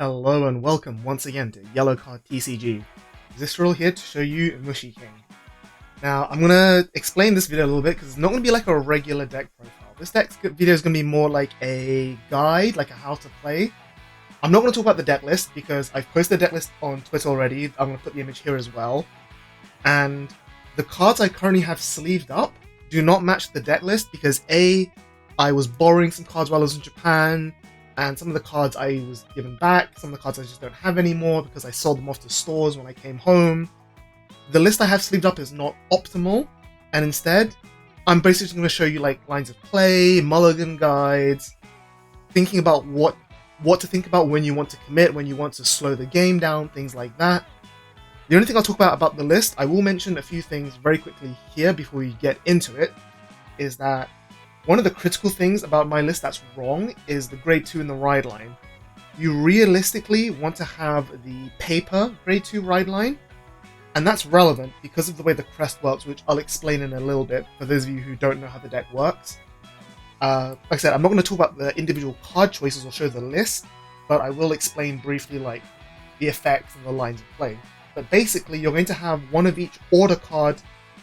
Hello and welcome once again to Yellow Card TCG. Zisril here to show you Mushiking. Now, I'm going to explain this video a little bit because it's not going to be like a regular deck profile. This deck video is going to be more like a guide, like a how to play. I'm not going to talk about the deck list because I've posted the deck list on Twitter already. I'm going to put the image here as well. And the cards I currently have sleeved up do not match the deck list because A, I was borrowing some cards while I was in Japan, and some of the cards I was given back, some of the cards I just don't have anymore because I sold them off to stores when I came home. The list I have sleeved up is not optimal, and instead, I'm basically going to show you like lines of play, mulligan guides, thinking about what to think about when you want to commit, when you want to slow the game down, things like that. The only thing I'll talk about the list, I will mention a few things very quickly here before we get into it, is that one of the critical things about my list that's wrong is the grade 2 in the ride line. You realistically want to have the paper grade 2 ride line, and that's relevant because of the way the crest works, which I'll explain in a little bit for those of you who don't know how the deck works. Like I said, I'm not going to talk about the individual card choices or show the list, but I will explain briefly like the effects and the lines of play. But basically, you're going to have one of each order card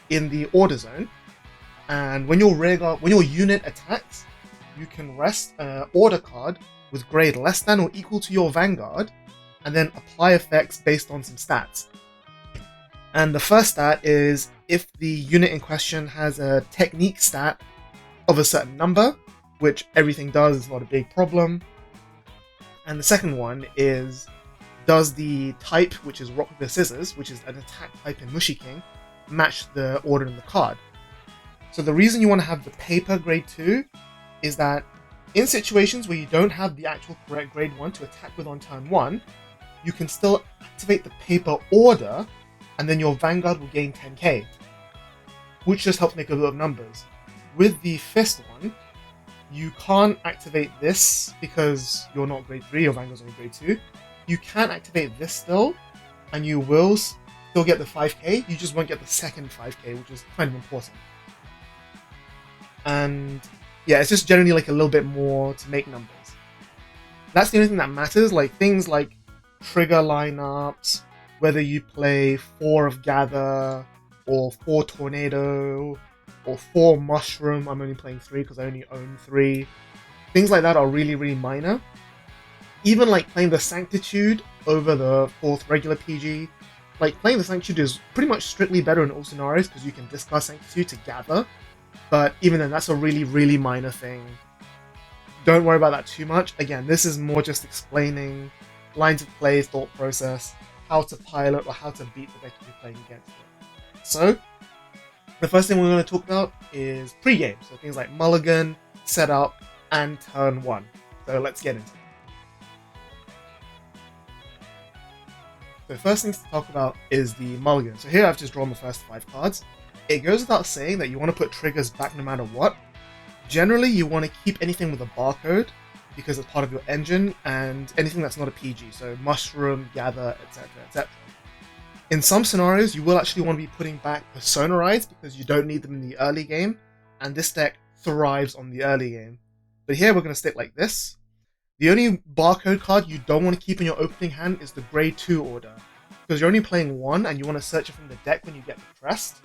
in the order zone, and when your unit attacks, you can rest an order card with grade less than or equal to your vanguard, and then apply effects based on some stats. And the first stat is if the unit in question has a technique stat of a certain number, which everything does, it's not a big problem. And the second one is, does the type, which is rock, paper, scissors, which is an attack type in Mushiking, match the order in the card? So the reason you want to have the paper grade 2 is that in situations where you don't have the actual correct grade 1 to attack with on turn 1, you can still activate the paper order, and then your vanguard will gain 10k, which just helps make a lot of numbers. With the fist one, you can't activate this because you're not grade 3, your vanguard's only grade 2. You can activate this still, and you will still get the 5k, you just won't get the second 5k, which is kind of important. And yeah, it's just generally like a little bit more to make numbers. That's the only thing that matters, like things like trigger lineups, whether you play 4 of Gather, or 4 Tornado, or 4 Mushroom. I'm only playing 3 because I only own 3. Things like that are really, really minor. Even like playing the Sanctitude over the 4th regular PG, like playing the Sanctitude is pretty much strictly better in all scenarios because you can discard Sanctitude to gather. But even then, that's a really, really minor thing. Don't worry about that too much. Again, this is more just explaining lines of play, thought process, how to pilot or how to beat the deck you're playing against it. So, the first thing we're going to talk about is pre-game. So things like mulligan, setup, and turn 1. So let's get into it. So the first thing to talk about is the mulligan. So here I've just drawn the first 5 cards. It goes without saying that you want to put triggers back no matter what. Generally, you want to keep anything with a barcode because it's part of your engine, and anything that's not a PG, so Mushroom, Gather, etc, etc. In some scenarios, you will actually want to be putting back Persona Rides because you don't need them in the early game, and this deck thrives on the early game. But here we're going to stick like this. The only barcode card you don't want to keep in your opening hand is the grade 2 order, because you're only playing 1 and you want to search it from the deck when you get the crest.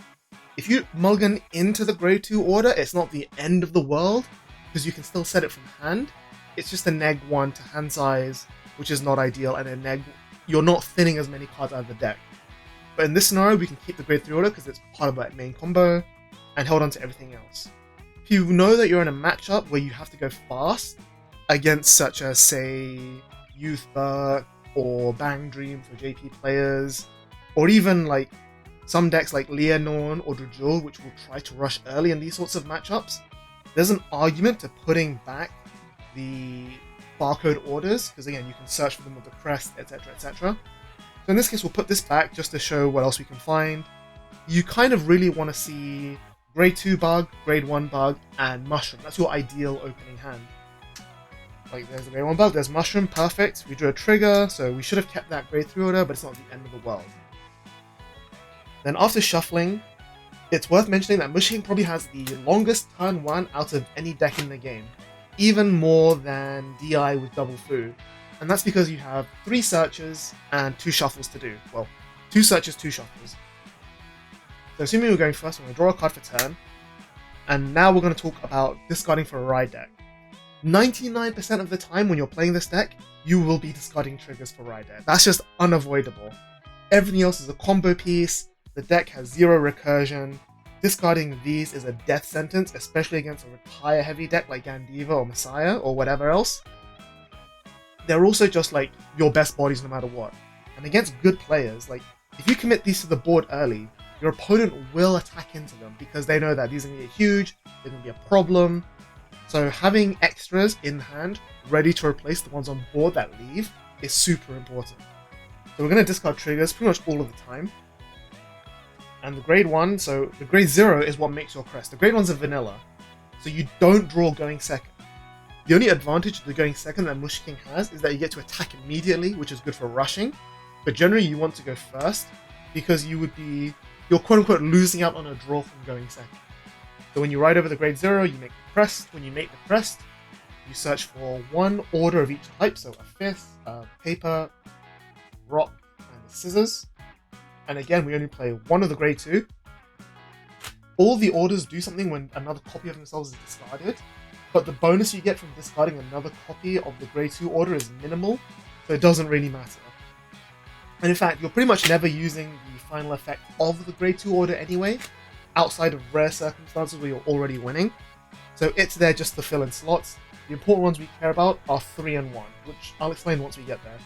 If you mulligan into the grade 2 order, it's not the end of the world, because you can still set it from hand. It's just a neg 1 to hand size, which is not ideal, and a neg, you're not thinning as many cards out of the deck. But in this scenario, we can keep the grade 3 order because it's part of that main combo, and hold on to everything else. If you know that you're in a matchup where you have to go fast against such as, say, Youth Burke or Bang Dream for JP players, or even like some decks like Leonorn or Drajul, which will try to rush early in these sorts of matchups, there's an argument to putting back the barcode orders, because again, you can search for them with the crest, etc, etc. So in this case, we'll put this back just to show what else we can find. You kind of really want to see grade 2 bug, grade 1 bug, and Mushroom. That's your ideal opening hand. Like, there's the grade 1 bug, there's Mushroom, perfect. We drew a trigger, so we should have kept that grade 3 order, but it's not the end of the world. Then after shuffling, it's worth mentioning that Mushiking probably has the longest turn 1 out of any deck in the game, even more than DI with Double Fu. And that's because you have 3 searches and 2 shuffles to do. Well, 2 searches, 2 shuffles. So assuming we're going first, we're going to draw a card for turn. And now we're going to talk about discarding for a ride deck. 99% of the time when you're playing this deck, you will be discarding triggers for ride deck. That's just unavoidable. Everything else is a combo piece. The deck has 0 recursion. Discarding these is a death sentence, especially against a retire heavy deck like Gandiva or Messiah or whatever else. They're also just like your best bodies no matter what. And against good players, like if you commit these to the board early, your opponent will attack into them because they know that these are going to get huge, they're going to be a problem. So having extras in hand ready to replace the ones on board that leave is super important. So we're going to discard triggers pretty much all of the time. And the grade 1, so the grade 0 is what makes your crest. The grade 1's a vanilla, so you don't draw going second. The only advantage of the going second that Mushiking has is that you get to attack immediately, which is good for rushing. But generally you want to go first because you're quote unquote losing out on a draw from going second. So when you ride over the grade 0, you make the crest. When you make the crest, you search for 1 order of each type, so a fifth, paper, rock, and the scissors. And again, we only play 1 of the grade 2. All the orders do something when another copy of themselves is discarded, but the bonus you get from discarding another copy of the grade 2 order is minimal, so it doesn't really matter. And in fact, you're pretty much never using the final effect of the grade 2 order anyway, outside of rare circumstances where you're already winning. So it's there just to fill in slots. The important ones we care about are 3 and 1, which I'll explain once we get there.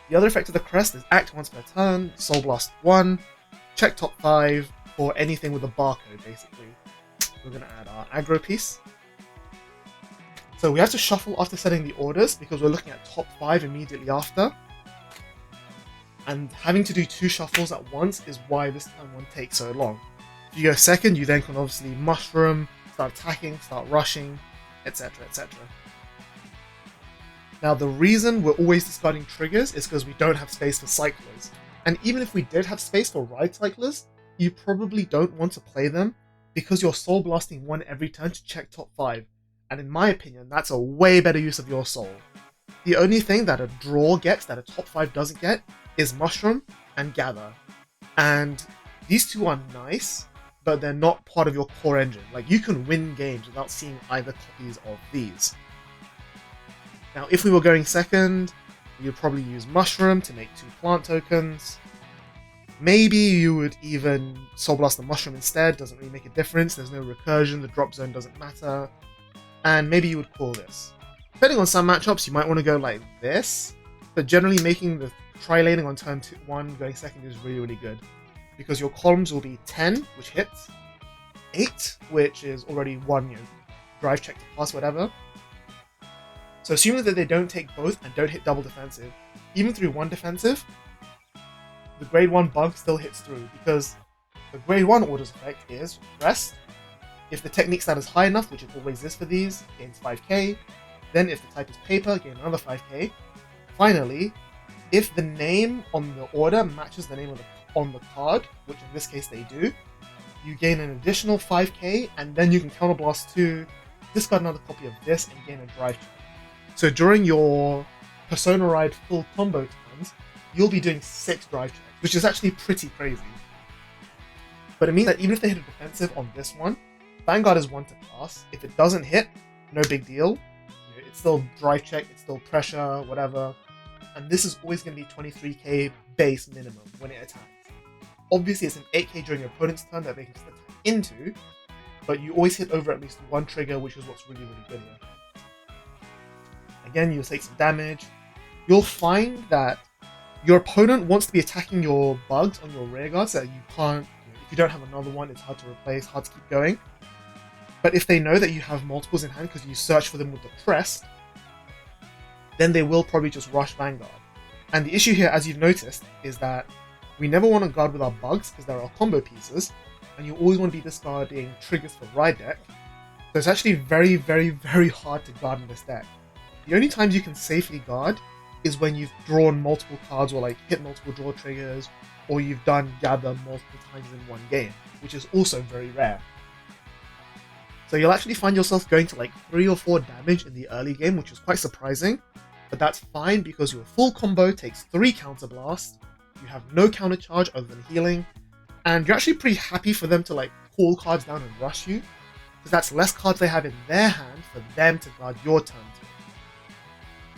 The other effect of the crest is act once per turn, Soul Blast 1, check top 5 for anything with a barcode basically. We're going to add our aggro piece. So we have to shuffle after setting the orders because we're looking at top 5 immediately after. And having to do 2 shuffles at once is why this time one takes so long. If you go second, you then can obviously mushroom, start attacking, start rushing, etc, etc. Now the reason we're always discarding triggers is because we don't have space for cyclers. And even if we did have space for ride cyclers, you probably don't want to play them because you're soul blasting 1 every turn to check top 5. And in my opinion, that's a way better use of your soul. The only thing that a draw gets that a top 5 doesn't get is mushroom and gather. And these 2 are nice, but they're not part of your core engine. Like you can win games without seeing either copies of these. Now, if we were going second, you'd probably use Mushroom to make 2 plant tokens. Maybe you would even Soul Blast the Mushroom instead, doesn't really make a difference, there's no recursion, the drop zone doesn't matter. And maybe you would call this. Depending on some matchups, you might want to go like this, but generally making the tri-laning on turn 1 going second is really, really good. Because your columns will be 10, which hits, 8, which is already 1, drive check to pass, whatever. So assuming that they don't take both and don't hit double defensive, even through 1 defensive, the grade 1 bug still hits through because the grade 1 order's effect is rest. If the technique stat is high enough, which it always is for these, gains 5k. Then if the type is paper, gain another 5k. Finally, if the name on the order matches the name on the card, which in this case they do, you gain an additional 5k and then you can counterblast 2, discard another copy of this and gain a drive check. So during your Persona Ride full combo turns, you'll be doing 6 drive checks, which is actually pretty crazy. But it means that even if they hit a defensive on this one, Vanguard is 1 to pass. If it doesn't hit, no big deal. It's still drive check, it's still pressure, whatever. And this is always going to be 23k base minimum when it attacks. Obviously, it's an 8k during your opponent's turn that they can still attack into, but you always hit over at least 1 trigger, which is what's really, really good here. Again, you'll take some damage. You'll find that your opponent wants to be attacking your bugs on your rear guard so that you can't, if you don't have another one, it's hard to replace, hard to keep going. But if they know that you have multiples in hand because you search for them with the crest, then they will probably just rush Vanguard. And the issue here, as you've noticed, is that we never want to guard with our bugs because they're our combo pieces, and you always want to be discarding triggers for ride deck. So it's actually very, very, very hard to guard in this deck. The only times you can safely guard is when you've drawn multiple cards or like hit multiple draw triggers, or you've done gather multiple times in one game, which is also very rare. So you'll actually find yourself going to like 3 or 4 damage in the early game, which is quite surprising. but that's fine because your full combo takes 3 counter blasts, you have no counter charge other than healing, and you're actually pretty happy for them to like call cards down and rush you, because that's less cards they have in their hand for them to guard your turn to.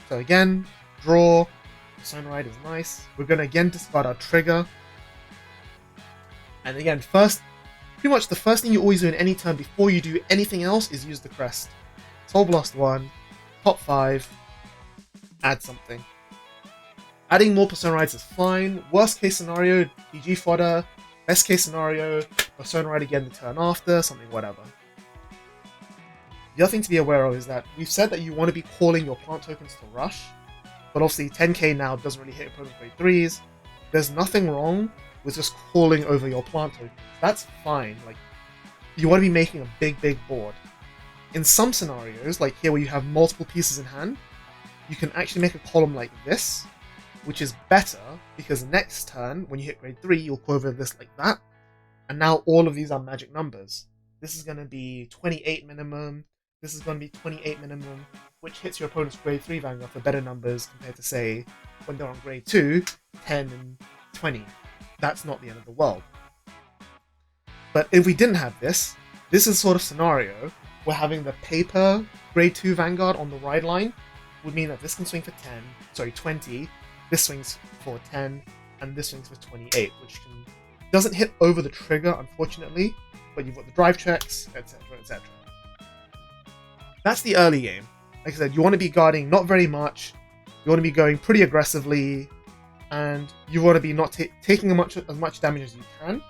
So again, draw, Persona Ride is nice. We're going to again discard our trigger. And again, pretty much the first thing you always do in any turn before you do anything else is use the crest. Soul Blast 1, top 5, add something. Adding more Persona Rides is fine. Worst case scenario, PG fodder. Best case scenario, Persona Ride again the turn after, something whatever. The other thing to be aware of is that we've said that you want to be calling your plant tokens to rush, but obviously 10k now doesn't really hit opponents grade 3s. There's nothing wrong with just calling over your plant tokens. That's fine. Like, you want to be making a big board. In some scenarios, like here where you have multiple pieces in hand, you can actually make a column like this, which is better because next turn, when you hit grade 3, you'll call over this like that, and now all of these are magic numbers. This is going to be 28 minimum, this is going to be 28 minimum, which hits your opponent's grade 3 vanguard for better numbers compared to, say, when they're on grade 2, 10 and 20. That's not the end of the world. But if we didn't have this is the sort of scenario where having the paper grade 2 vanguard on the ride line would mean that this can swing for 20, this swings for 10, and this swings for 28, which doesn't hit over the trigger, unfortunately, but you've got the drive checks, etc, etc. That's the early game. Like I said, you want to be guarding not very much, you want to be going pretty aggressively, and you want to be not taking as much damage as you can,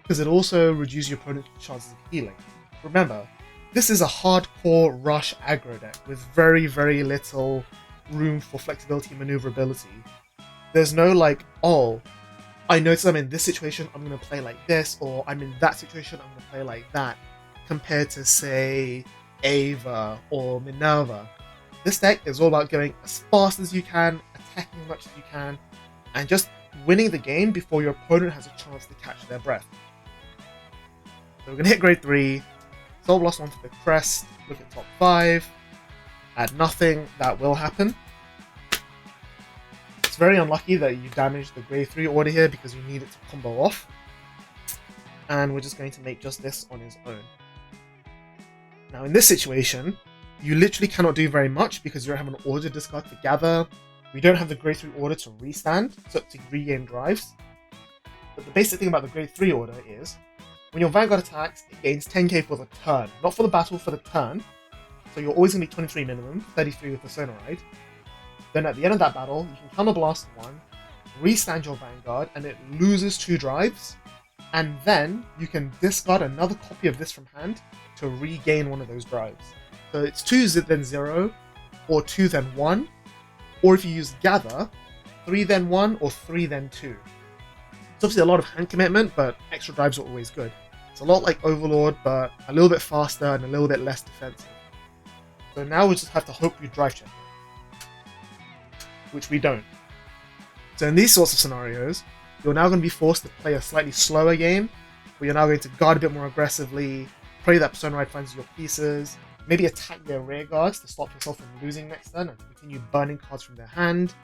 because it also reduces your opponent's chances of healing. Remember, this is a hardcore rush aggro deck with very little room for flexibility and maneuverability. There's no like, oh, I notice I'm in this situation, I'm going to play like this, or I'm in that situation, I'm going to play like that, compared to, say, Ava or Minerva. This deck is all about going as fast as you can, attacking as much as you can, and just winning the game before your opponent has a chance to catch their breath. So we're going to hit grade 3, Soul Blast 1 for the crest, look at top 5, add nothing, that will happen. It's very unlucky that you damaged the grade 3 order here because you need it to combo off. And we're just going to make just this on his own. Now in this situation, you literally cannot do very much because you don't have an order discard to gather. We don't have the grade 3 order to restand, so to regain drives. But the basic thing about the grade 3 order is, when your Vanguard attacks, it gains 10k for the turn. Not for the battle, for the turn. So you're always going to be 23 minimum, 33 with the Persona Ride. Then at the end of that battle, you can counter blast 1, restand your Vanguard, and it loses 2 drives. And then you can discard another copy of this from hand to regain one of those drives. So it's 2 then 0, or 2 then 1, or if you use Gather, 3 then 1, or 3 then 2. It's obviously a lot of hand commitment, but extra drives are always good. It's a lot like Overlord, but a little bit faster and a little bit less defensive. So now we just have to hope you drive check, which we don't. So in these sorts of scenarios, you're now going to be forced to play a slightly slower game, where you're now going to guard a bit more aggressively, pray that Persona Ride finds your pieces, maybe attack their rear guards to stop yourself from losing next turn and continue burning cards from their hand.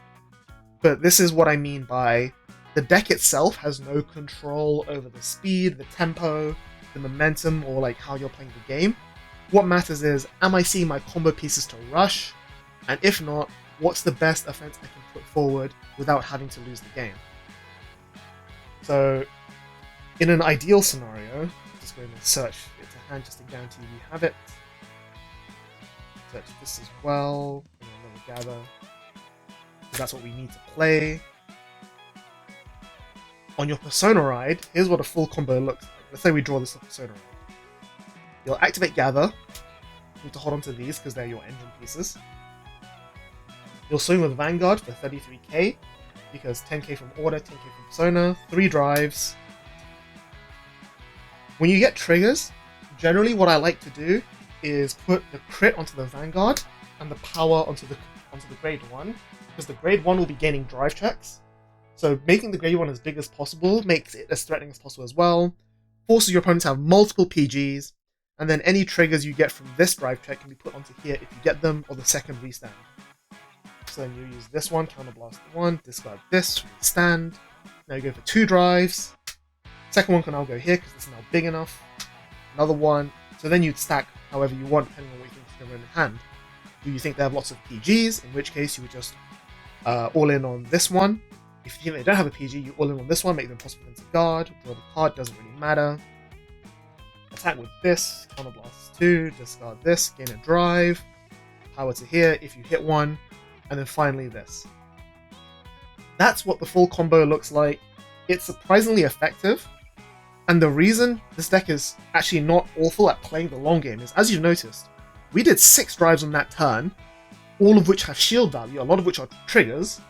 But this is what I mean by the deck itself has no control over the speed, the tempo, the momentum, or like how you're playing the game. What matters is, am I seeing my combo pieces to rush? And if not, what's the best offense I can put forward without having to lose the game? So, in an ideal scenario, just going to search it to hand just to guarantee we have it. Search this as well, and then gather, because that's what we need to play. On your Persona Ride, here's what a full combo looks like. Let's say we draw this Persona Ride. You'll activate Gather. You need to hold on to these because they're your engine pieces. You'll swing with Vanguard for 33k, because 10k from Order, 10k from Persona, 3 drives. When you get triggers, generally what I like to do is put the crit onto the Vanguard and the power onto the grade 1, because the grade 1 will be gaining drive checks. So making the grade 1 as big as possible makes it as threatening as possible as well, forces your opponent to have multiple PGs, and then any triggers you get from this drive check can be put onto here if you get them, or the second restand. So then you use this one, counterblast one, discard this, stand. Now you go for 2 drives. Second one can now go here because it's now big enough. Another one. So then you'd stack however you want, depending on what you think is going in hand. Do you think they have lots of PGs? In which case you would just all in on this one. If you think they don't have a PG, you all in on this one, make them possible to guard. Draw the card, doesn't really matter. Attack with this, counterblast 2, discard this, gain a drive. Power to here if you hit one, and then finally this. That's what the full combo looks like. It's surprisingly effective, and the reason this deck is actually not awful at playing the long game is, as you've noticed, we did 6 drives on that turn, all of which have shield value, a lot of which are triggers,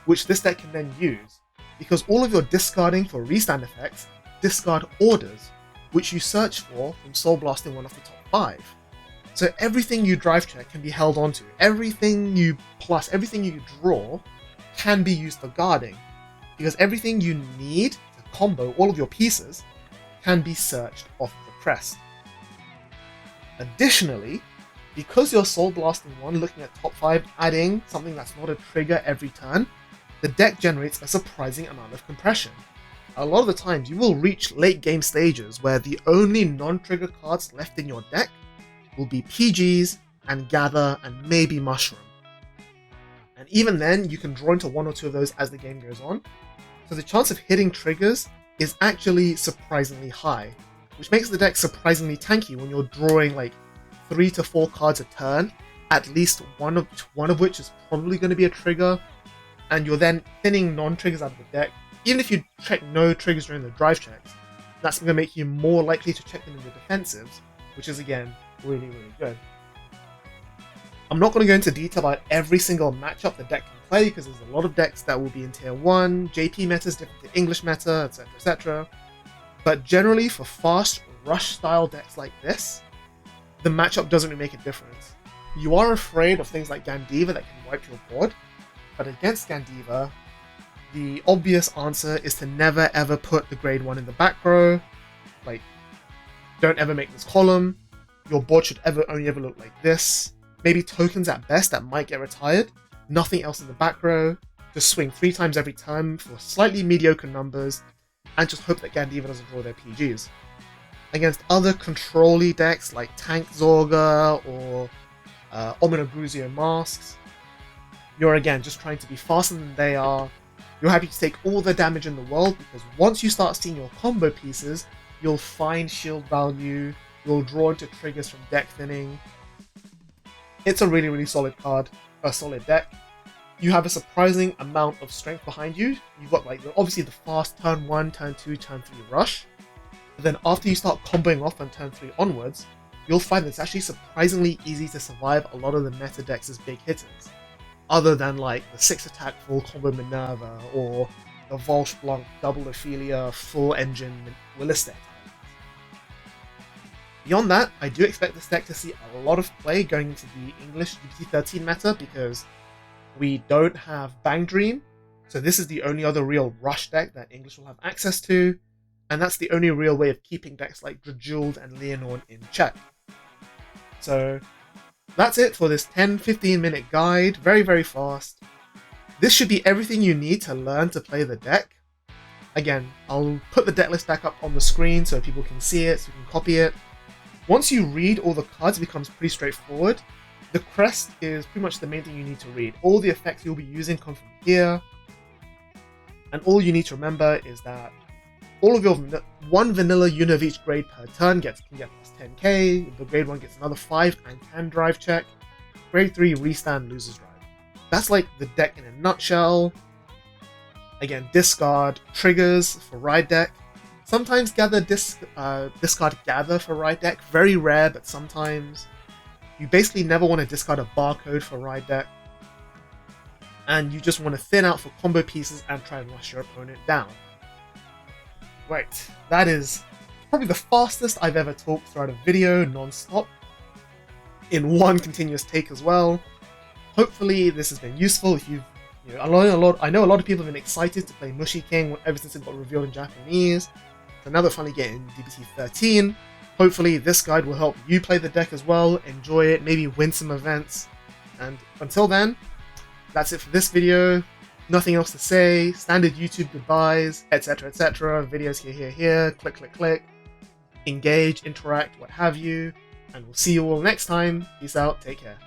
which this deck can then use, because all of your discarding for restand effects discard orders, which you search for from soul blasting one of the top 5. So everything you drive check can be held onto. Everything you draw can be used for guarding, because everything you need to combo all of your pieces can be searched off the crest. Additionally, because you're soul blasting one, looking at top 5, adding something that's not a trigger every turn, the deck generates a surprising amount of compression. A lot of the times you will reach late game stages where the only non-trigger cards left in your deck will be PGs and Gather and maybe Mushroom. And even then, you can draw into 1 or 2 of those as the game goes on, so the chance of hitting triggers is actually surprisingly high, which makes the deck surprisingly tanky when you're drawing like 3 to 4 cards a turn, at least one of which is probably going to be a trigger, and you're then thinning non-triggers out of the deck. Even if you check no triggers during the drive checks, that's going to make you more likely to check them in the defensives, which is again really, really good. I'm not going to go into detail about every single matchup the deck can play, because there's a lot of decks that will be in tier 1, JP meta is different to English meta, etc, etc. But generally for fast rush style decks like this, the matchup doesn't really make a difference. You are afraid of things like Gandiva that can wipe your board, but against Gandiva, the obvious answer is to never ever put the grade 1 in the back row. Like, don't ever make this column. Your board should only ever look like this. Maybe tokens at best that might get retired. Nothing else in the back row. Just swing 3 times every turn for slightly mediocre numbers, and just hope that Gandiva doesn't draw their PGs. Against other control-y decks like Tank Zorga or Omino Gruzio Masks, you're again just trying to be faster than they are. You're happy to take all the damage in the world, because once you start seeing your combo pieces, you'll find shield value, you'll draw into triggers from deck thinning. It's a really, really solid card, a solid deck. You have a surprising amount of strength behind you. You've got like obviously the fast turn 1, turn 2, turn 3 rush. But then after you start comboing off on turn 3 onwards, you'll find that it's actually surprisingly easy to survive a lot of the meta decks' big hitters. Other than like the 6 attack full combo Minerva, or the Volsh Blanc double Ophelia full engine Willista. Beyond that, I do expect this deck to see a lot of play going into the English GPT-13 meta, because we don't have Bang Dream, so this is the only other real rush deck that English will have access to, and that's the only real way of keeping decks like Drajuld and Leonorn in check. So that's it for this 10-15 minute guide, very, very fast. This should be everything you need to learn to play the deck. Again, I'll put the deck list back up on the screen so people can see it, so you can copy it. Once you read all the cards, it becomes pretty straightforward. The crest is pretty much the main thing you need to read. All the effects you'll be using come from here. And all you need to remember is that all of your one vanilla unit of each grade per turn can get plus 10k. The grade 1 gets another 5 and can drive check. Grade 3 restand loses drive. That's like the deck in a nutshell. Again, discard triggers for ride deck. Sometimes discard Gather for ride deck. Very rare, but sometimes. You basically never want to discard a barcode for ride deck. And you just want to thin out for combo pieces and try and rush your opponent down. Right, that is probably the fastest I've ever talked throughout a video non-stop, in one continuous take as well. Hopefully this has been useful. If I know a lot of people have been excited to play Mushiking ever since it got revealed in Japanese. So now they're finally getting DBT 13. Hopefully this guide will help you play the deck as well, enjoy it, maybe win some events. And until then, That's it for this video. Nothing else to say. Standard YouTube goodbyes, etc, etc. Videos here, click, click, click. Engage, interact, what have you. And we'll see you all next time. Peace out, take care.